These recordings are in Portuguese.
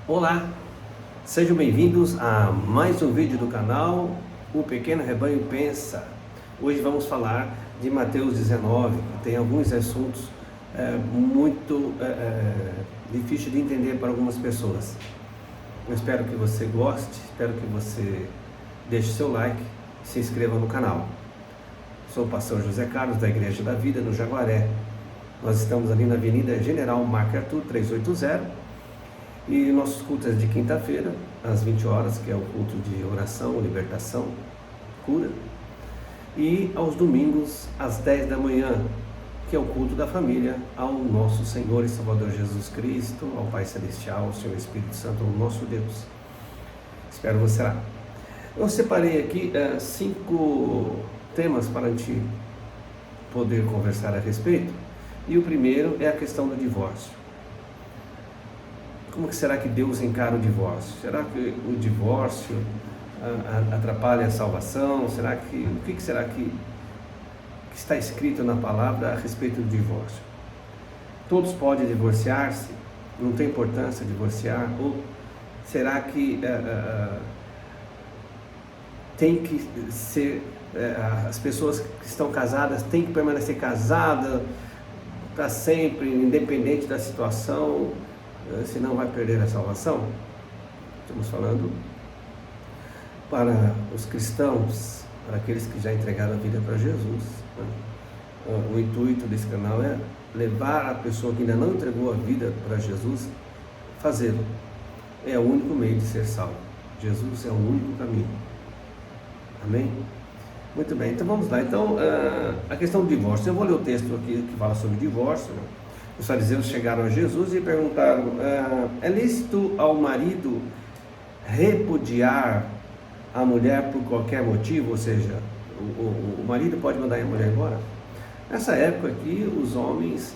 Olá, sejam bem-vindos a mais um vídeo do canal O Pequeno Rebanho Pensa. Hoje vamos falar de Mateus 19, que tem alguns assuntos muito difíceis de entender para algumas pessoas. Eu espero que você goste, espero que você deixe seu like e se inscreva no canal. Sou o pastor José Carlos, da Igreja da Vida, no Jaguaré. Nós estamos ali na Avenida General Marco Arthur 380, e nossos cultos é de quinta-feira, às 20 horas, que é o culto de oração, libertação, cura, e aos domingos, às 10 da manhã, que é o culto da família, ao nosso Senhor e Salvador Jesus Cristo, ao Pai Celestial, ao Senhor Espírito Santo, ao nosso Deus. Espero você lá. Eu separei aqui 5 temas para a gente poder conversar a respeito, e o primeiro é a questão do divórcio. Como que será que Deus encara o divórcio? Será que o divórcio atrapalha a salvação? O que será que está escrito na palavra a respeito do divórcio? Todos podem divorciar-se? Não tem importância divorciar? Ou será que tem que ser, as pessoas que estão casadas têm que permanecer casadas para sempre, independente da situação, senão vai perder a salvação? Estamos falando para os cristãos, para aqueles que já entregaram a vida para Jesus, né? O intuito desse canal é levar a pessoa que ainda não entregou a vida para Jesus, fazê-lo. É o único meio de ser salvo. Jesus é o único caminho. Amém? Muito bem, então vamos lá. Então, a questão do divórcio. Eu vou ler o texto aqui que fala sobre divórcio, né? Os fariseus chegaram a Jesus e perguntaram: é lícito ao marido repudiar a mulher por qualquer motivo? Ou seja, o marido pode mandar a mulher embora? Nessa época aqui, os homens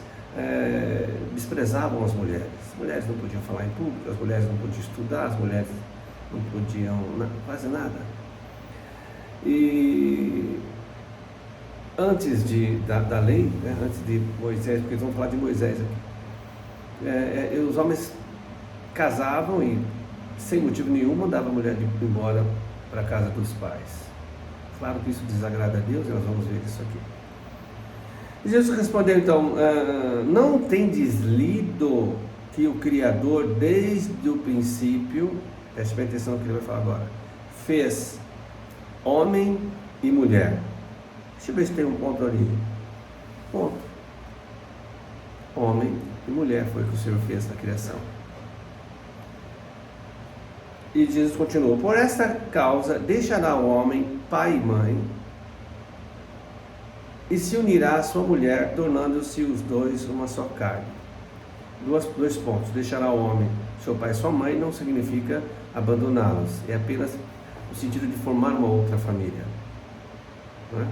desprezavam as mulheres. As mulheres não podiam falar em público, as mulheres não podiam estudar, as mulheres não podiam fazer nada. E antes da lei, né, antes de Moisés, porque vamos falar de Moisés aqui, os homens casavam e, sem motivo nenhum, mandavam a mulher embora para a casa dos pais. Claro que isso desagrada a Deus, e nós vamos ver isso aqui. E Jesus respondeu então: não tendes lido que o Criador, desde o princípio, preste bem atenção no que ele vai falar agora, fez homem e mulher. Deixa eu ver se tem um ponto ali. Ponto. Homem e mulher foi o que o Senhor fez na criação. E Jesus continuou: por esta causa deixará o homem pai e mãe e se unirá à sua mulher, tornando-se os dois uma só carne. Dois pontos. Deixará o homem seu pai e sua mãe não significa abandoná-los, é apenas no sentido de formar uma outra família, não é?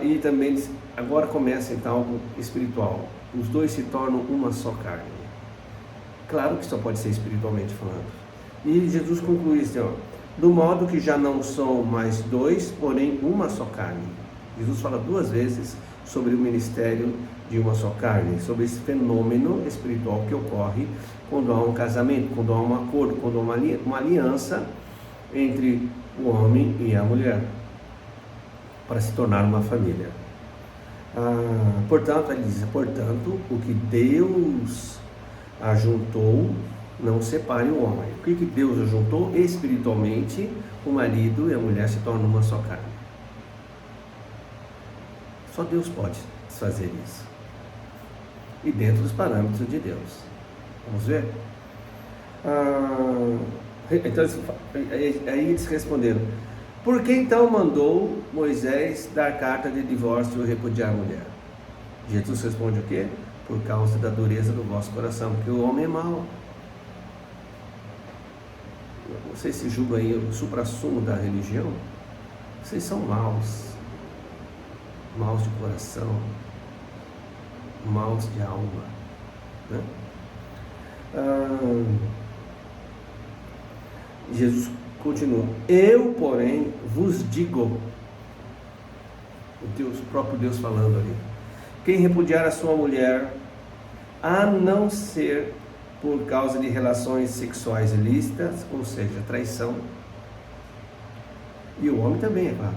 E também agora começa então algo espiritual. Os dois se tornam uma só carne. Claro que só pode ser espiritualmente falando. E Jesus conclui assim, do modo que já não são mais dois, porém uma só carne. Jesus fala 2 vezes sobre o ministério de uma só carne, sobre esse fenômeno espiritual que ocorre quando há um casamento, quando há um acordo, quando há uma aliança entre o homem e a mulher, para se tornar uma família. Portanto, ele diz: portanto, o que Deus ajuntou, não separe o homem. O que Deus ajuntou espiritualmente, o marido e a mulher se tornam uma só carne. Só Deus pode fazer isso, e dentro dos parâmetros de Deus. Vamos ver? Então, aí eles responderam: por que então mandou Moisés dar carta de divórcio e repudiar a mulher? Jesus responde o quê? Por causa da dureza do vosso coração, porque o homem é mau. Vocês se julgam aí o suprassumo da religião? Vocês são maus de coração, maus de alma, né? Jesus continua: eu, porém, vos digo, o próprio Deus falando ali, quem repudiar a sua mulher, a não ser por causa de relações sexuais ilícitas, ou seja, traição. E o homem também, é claro.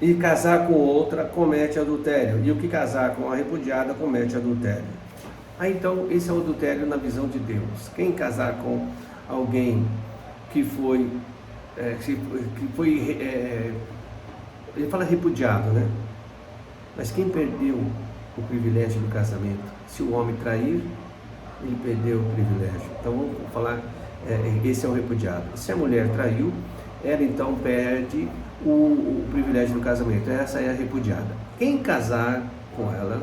E casar com outra comete adultério. E o que casar com a repudiada comete adultério. Então, esse é o adultério na visão de Deus. Quem casar com alguém que foi, ele fala repudiado, né? Mas quem perdeu o privilégio do casamento? Se o homem trair, ele perdeu o privilégio. Então vamos falar, esse é o repudiado. Se a mulher traiu, ela então perde o privilégio do casamento. Essa é a repudiada. Quem casar com ela,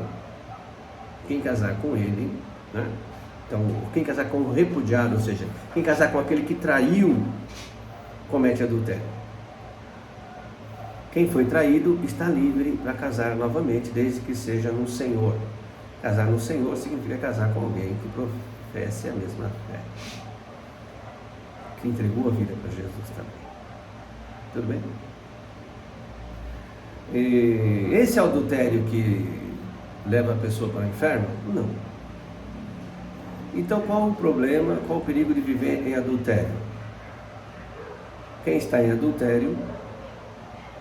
quem casar com ele, né? Então, quem casar com o repudiado, ou seja, quem casar com aquele que traiu, comete adultério. Quem foi traído está livre para casar novamente, desde que seja no Senhor. Casar no Senhor significa casar com alguém que professe a mesma fé, que entregou a vida para Jesus também. Tudo bem? E esse é o adultério que leva a pessoa para o inferno? Não. Então qual o problema, qual o perigo de viver em adultério? Quem está em adultério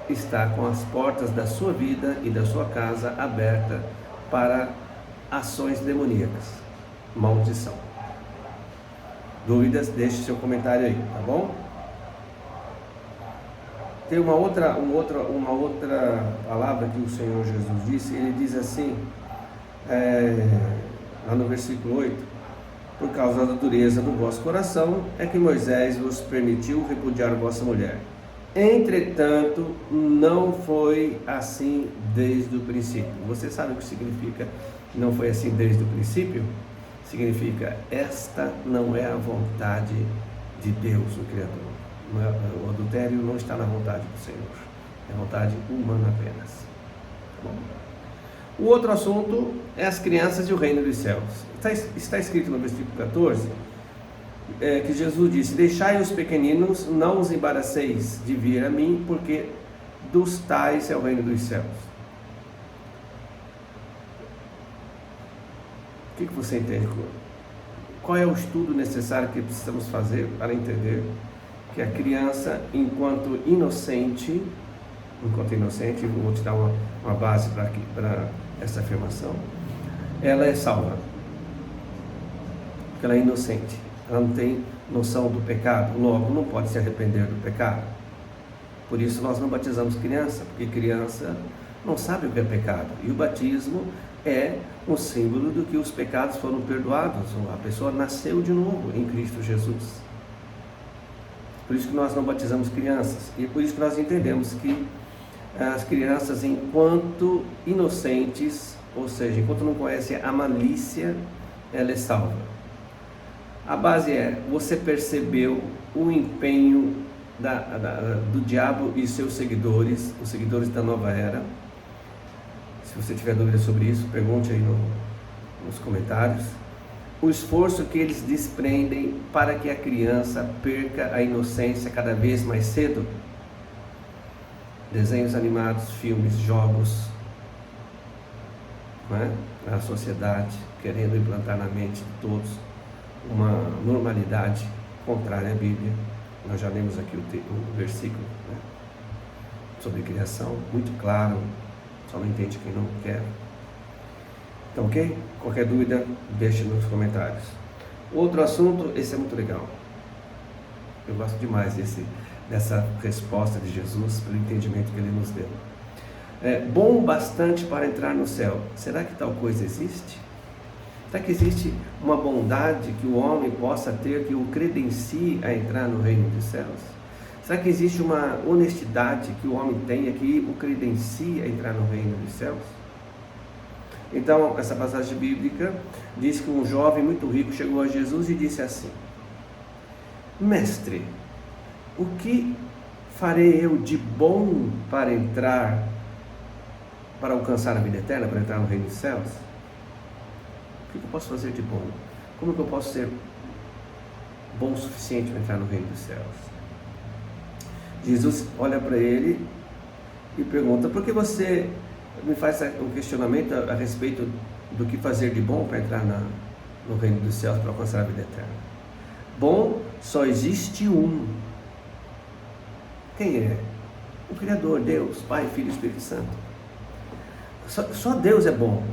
está com as portas da sua vida e da sua casa abertas para ações demoníacas, maldição. Dúvidas? Deixe seu comentário aí, tá bom? Tem uma outra palavra que o Senhor Jesus disse. Ele diz assim, lá no versículo 8: por causa da dureza do vosso coração é que Moisés vos permitiu repudiar vossa mulher. Entretanto, não foi assim desde o princípio. Você sabe o que significa não foi assim desde o princípio? Significa, esta não é a vontade de Deus, o Criador. O adultério não está na vontade do Senhor, é vontade humana apenas. Tá bom? O outro assunto é as crianças e o reino dos céus. Está escrito no versículo 14, que Jesus disse: deixai os pequeninos, não os embaraceis de vir a mim, porque dos tais é o reino dos céus. O que você entende? Qual é o estudo necessário que precisamos fazer para entender que a criança, enquanto inocente, vou te dar uma base para essa afirmação, ela é salva, porque ela é inocente, ela não tem noção do pecado, logo não pode se arrepender do pecado. Por isso nós não batizamos criança, porque criança não sabe o que é pecado, e o batismo é um símbolo do que os pecados foram perdoados, a pessoa nasceu de novo em Cristo Jesus. Por isso que nós não batizamos crianças, e por isso que nós entendemos que as crianças, enquanto inocentes, ou seja, enquanto não conhecem a malícia, ela é salva. A base é, você percebeu o empenho do diabo e seus seguidores, os seguidores da nova era? Se você tiver dúvida sobre isso, pergunte aí nos comentários. O esforço que eles desprendem para que a criança perca a inocência cada vez mais cedo. Desenhos animados, filmes, jogos, não é? A sociedade querendo implantar na mente de todos uma normalidade contrária à Bíblia. Nós já lemos aqui o versículo, né? Sobre criação, muito claro, só não entende quem não quer. Então, ok? Qualquer dúvida, deixe nos comentários. Outro assunto, esse é muito legal. Eu gosto demais dessa resposta de Jesus, pelo entendimento que ele nos deu. Bom bastante para entrar no céu. Será que tal coisa existe? Será que existe uma bondade que o homem possa ter que o credencie a entrar no reino dos céus? Será que existe uma honestidade que o homem tenha que o credencie a entrar no reino dos céus? Então, essa passagem bíblica diz que um jovem muito rico chegou a Jesus e disse assim: mestre, o que farei eu de bom para alcançar a vida eterna, para entrar no reino dos céus? O que eu posso fazer de bom? Como que eu posso ser bom o suficiente para entrar no reino dos céus? Jesus olha para ele e pergunta: por que você me faz um questionamento a respeito do que fazer de bom para entrar no reino dos céus para alcançar a vida eterna. Bom, só existe um. Quem é? O Criador, Deus, Pai, Filho e Espírito Santo. Só Deus é bom,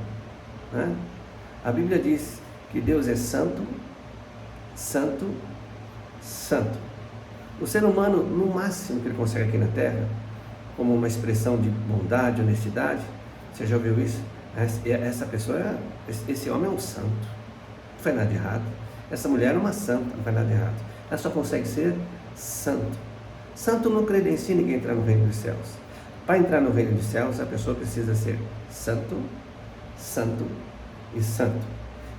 né? A Bíblia diz que Deus é santo, santo, santo. O ser humano, no máximo que ele consegue aqui na Terra, como uma expressão de bondade, honestidade, você já ouviu isso? Essa pessoa, esse homem é um santo, não faz nada de errado. Essa mulher é uma santa, não faz nada de errado. Ela só consegue ser santo. Santo não credencia ninguém entrar no reino dos céus. Para entrar no reino dos céus, a pessoa precisa ser santo, santo e santo.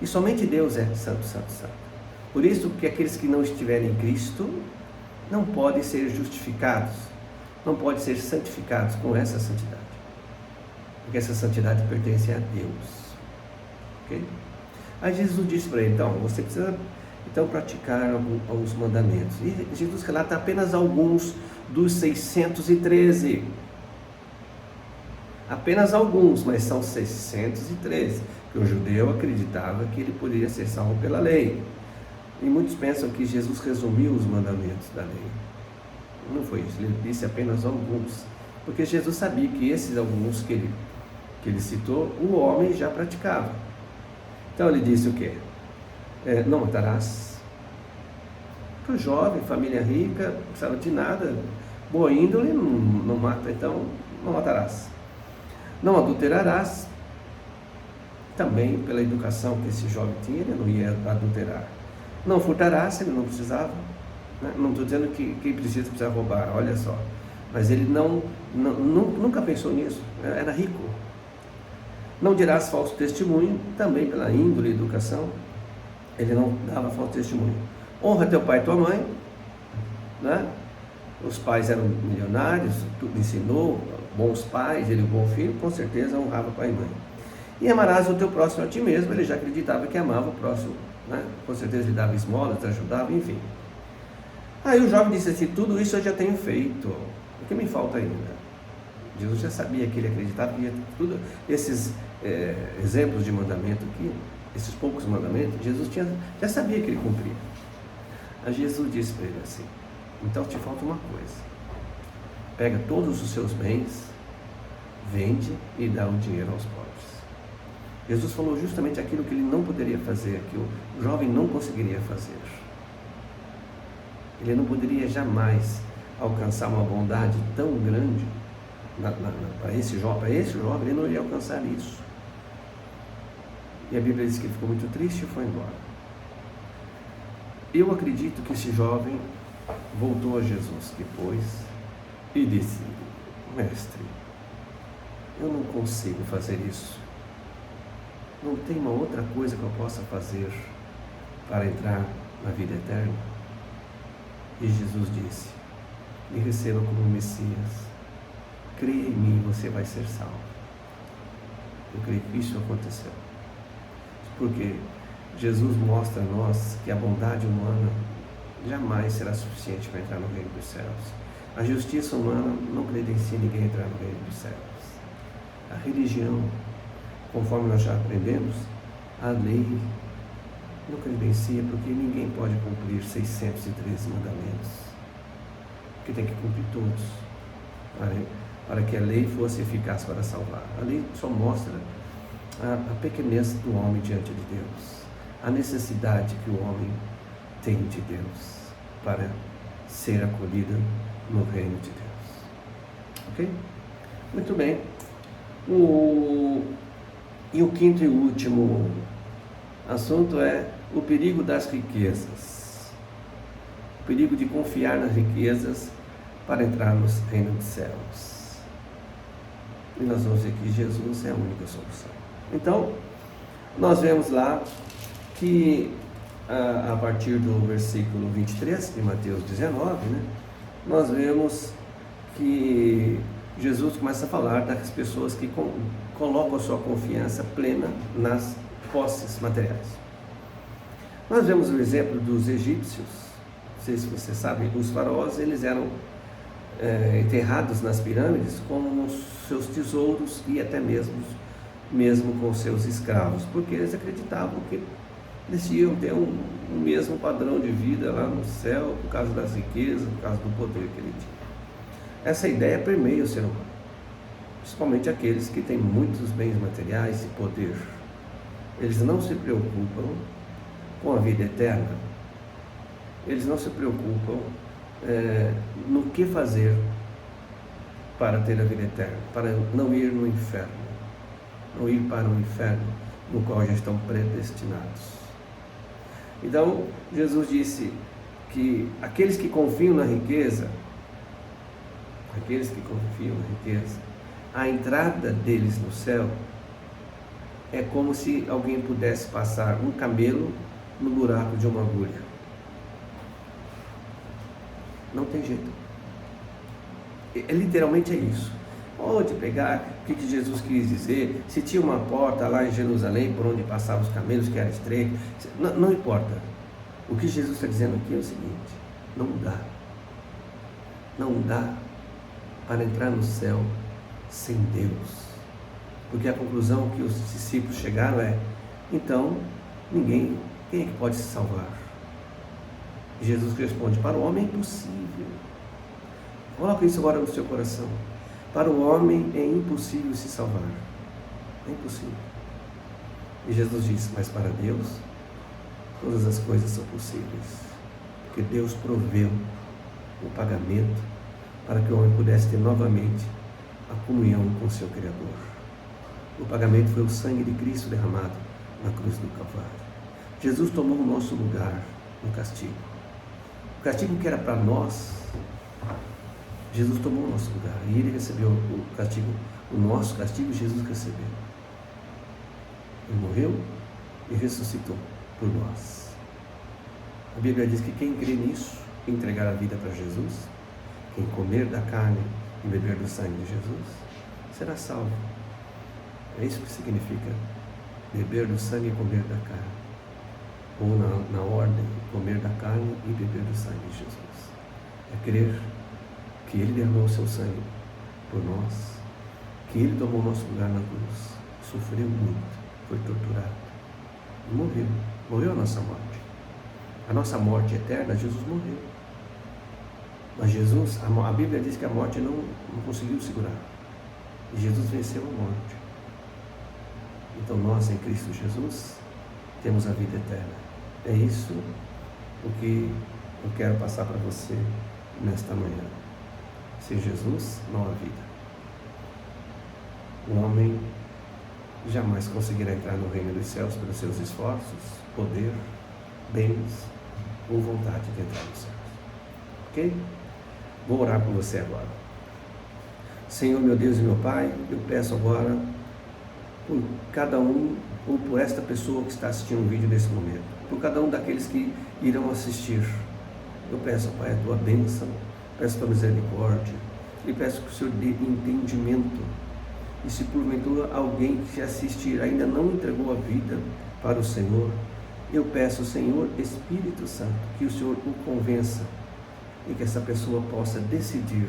E somente Deus é santo, santo, santo. Por isso que aqueles que não estiverem em Cristo não podem ser justificados, não podem ser santificados com essa santidade. Porque essa santidade pertence a Deus. Ok? Aí Jesus disse para ele, então, você precisa praticar alguns mandamentos. E Jesus relata apenas alguns dos 613. Apenas alguns, mas são 613. Que o judeu acreditava que ele poderia ser salvo pela lei. E muitos pensam que Jesus resumiu os mandamentos da lei. Não foi isso, ele disse apenas alguns. Porque Jesus sabia que esses alguns que ele citou, o homem já praticava. Então ele disse o quê? Não matarás. Para o jovem, família rica, não precisava de nada, boa índole, não mata, então não matarás. Não adulterarás. Também pela educação que esse jovem tinha, ele não ia adulterar. Não furtarás, ele não precisava, né? Não estou dizendo que quem precisa roubar, olha só. Mas ele nunca pensou nisso, era rico. Não dirás falso testemunho, também pela índole e educação, ele não dava falso testemunho. Honra teu pai e tua mãe, né? Os pais eram milionários, tudo ensinou, bons pais, ele bom filho, com certeza honrava pai e mãe. E amarás o teu próximo a ti mesmo, ele já acreditava que amava o próximo, né? Com certeza ele dava esmolas, ajudava, enfim. Aí o jovem disse assim, tudo isso eu já tenho feito, o que me falta ainda? Jesus já sabia que ele acreditava que tudo esses exemplos de mandamento aqui, esses poucos mandamentos, Jesus já sabia que ele cumpria. Aí Jesus disse para ele assim, então te falta uma coisa, pega todos os seus bens, vende e dá o dinheiro aos pobres. Jesus falou justamente aquilo que ele não poderia fazer, que o jovem não conseguiria fazer. Ele não poderia jamais alcançar uma bondade tão grande para esse jovem, ele não iria alcançar isso. E a Bíblia diz que ele ficou muito triste e foi embora. Eu acredito que esse jovem voltou a Jesus depois e disse, mestre, eu não consigo fazer isso. Não tem uma outra coisa que eu possa fazer para entrar na vida eterna? E Jesus disse, me receba como Messias, creia em mim e você vai ser salvo. Eu creio que isso aconteceu. Porque Jesus mostra a nós que a bondade humana jamais será suficiente para entrar no reino dos céus. A justiça humana não credencia ninguém a entrar no reino dos céus. A religião, conforme nós já aprendemos, a lei não credencia, porque ninguém pode cumprir 613 mandamentos, porque tem que cumprir todos, para que a lei fosse eficaz para salvar. A lei só mostra a pequenez do homem diante de Deus, a necessidade que o homem tem de Deus para ser acolhido no reino de Deus. Ok? Muito bem. E o quinto e último assunto é o perigo das riquezas. O perigo de confiar nas riquezas para entrar no reino dos céus. E nós vamos ver que Jesus é a única solução. Então, nós vemos lá que a partir do versículo 23 de Mateus 19, né, nós vemos que Jesus começa a falar das pessoas que colocam a sua confiança plena nas posses materiais. Nós vemos o exemplo dos egípcios. Não sei se vocês sabem, os faraós, eles eram enterrados nas pirâmides com os seus tesouros e até mesmo com seus escravos, porque eles acreditavam que Eles iam ter um mesmo padrão de vida lá no céu, por causa das riquezas, por causa do poder que ele tinha. Essa ideia permeia o ser humano, principalmente aqueles que têm muitos bens materiais e poder. Eles não se preocupam com a vida eterna, eles não se preocupam no que fazer para ter a vida eterna, para não ir no inferno, não ir para o inferno no qual já estão predestinados. Então, Jesus disse que aqueles que confiam na riqueza, a entrada deles no céu é como se alguém pudesse passar um camelo no buraco de uma agulha. Não tem jeito. Literalmente é isso. Pode pegar o que Jesus quis dizer, se tinha uma porta lá em Jerusalém por onde passavam os camelos, que era estreito, não importa. O que Jesus está dizendo aqui é o seguinte: não dá para entrar no céu sem Deus. Porque a conclusão que os discípulos chegaram é: então, quem é que pode se salvar? E Jesus responde: para o homem é impossível. Coloca isso agora no seu coração. Para o homem é impossível se salvar. É impossível. E Jesus diz: mas para Deus, todas as coisas são possíveis. Porque Deus proveu o pagamento para que o homem pudesse ter novamente a comunhão com o seu Criador. O pagamento foi o sangue de Cristo derramado na cruz do Calvário. Jesus tomou o nosso lugar no castigo. O castigo que era para nós, Jesus tomou o nosso lugar. E ele recebeu o castigo, o nosso castigo, Jesus recebeu. Ele morreu e ressuscitou por nós. A Bíblia diz que quem crê nisso, entregar a vida para Jesus, quem comer da carne e beber do sangue de Jesus, será salvo. É isso que significa beber do sangue e comer da carne. Ou na ordem, comer da carne e beber do sangue de Jesus. É crer que Ele derramou o seu sangue por nós, que Ele tomou o nosso lugar na cruz, sofreu muito, foi torturado e morreu a nossa morte. A nossa morte eterna, Jesus morreu. Mas Jesus, a Bíblia diz que a morte não conseguiu segurar. E Jesus venceu a morte. Então nós, em Cristo Jesus, temos a vida eterna. É isso o que eu quero passar para você nesta manhã. Sem Jesus, não há vida. O homem jamais conseguirá entrar no reino dos céus pelos seus esforços, poder, bens ou vontade de entrar nos céus. Ok? Vou orar por você agora. Senhor, meu Deus e meu Pai, eu peço agora por cada um, ou por esta pessoa que está assistindo o vídeo nesse momento, por cada um daqueles que irão assistir. Eu peço, Pai, a Tua bênção, peço a Tua misericórdia, e peço que o Senhor dê entendimento. E se porventura alguém que assistir ainda não entregou a vida para o Senhor, eu peço, Senhor Espírito Santo, que o Senhor o convença e que essa pessoa possa decidir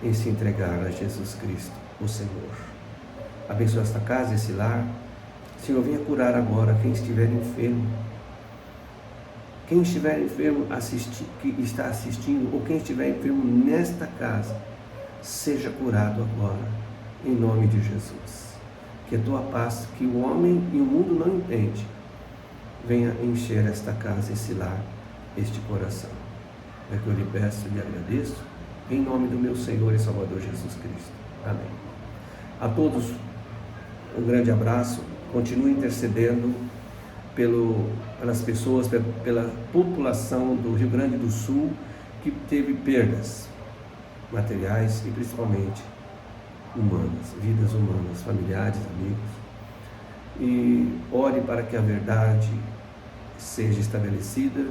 em se entregar a Jesus Cristo, o Senhor. Abençoa esta casa, esse lar. Senhor, venha curar agora quem estiver enfermo. Quem estiver enfermo, que está assistindo, ou quem estiver enfermo nesta casa, seja curado agora, em nome de Jesus. Que a Tua paz, que o homem e o mundo não entende, venha encher esta casa, esse lar, este coração. É que eu lhe peço e lhe agradeço, em nome do meu Senhor e Salvador Jesus Cristo. Amém. A todos, um grande abraço. Continue intercedendo pelas pessoas, pela população do Rio Grande do Sul que teve perdas materiais e principalmente humanas, vidas humanas, familiares, amigos. E ore para que a verdade seja estabelecida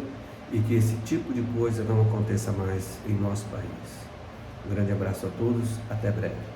e que esse tipo de coisa não aconteça mais em nosso país. Um grande abraço a todos, até breve.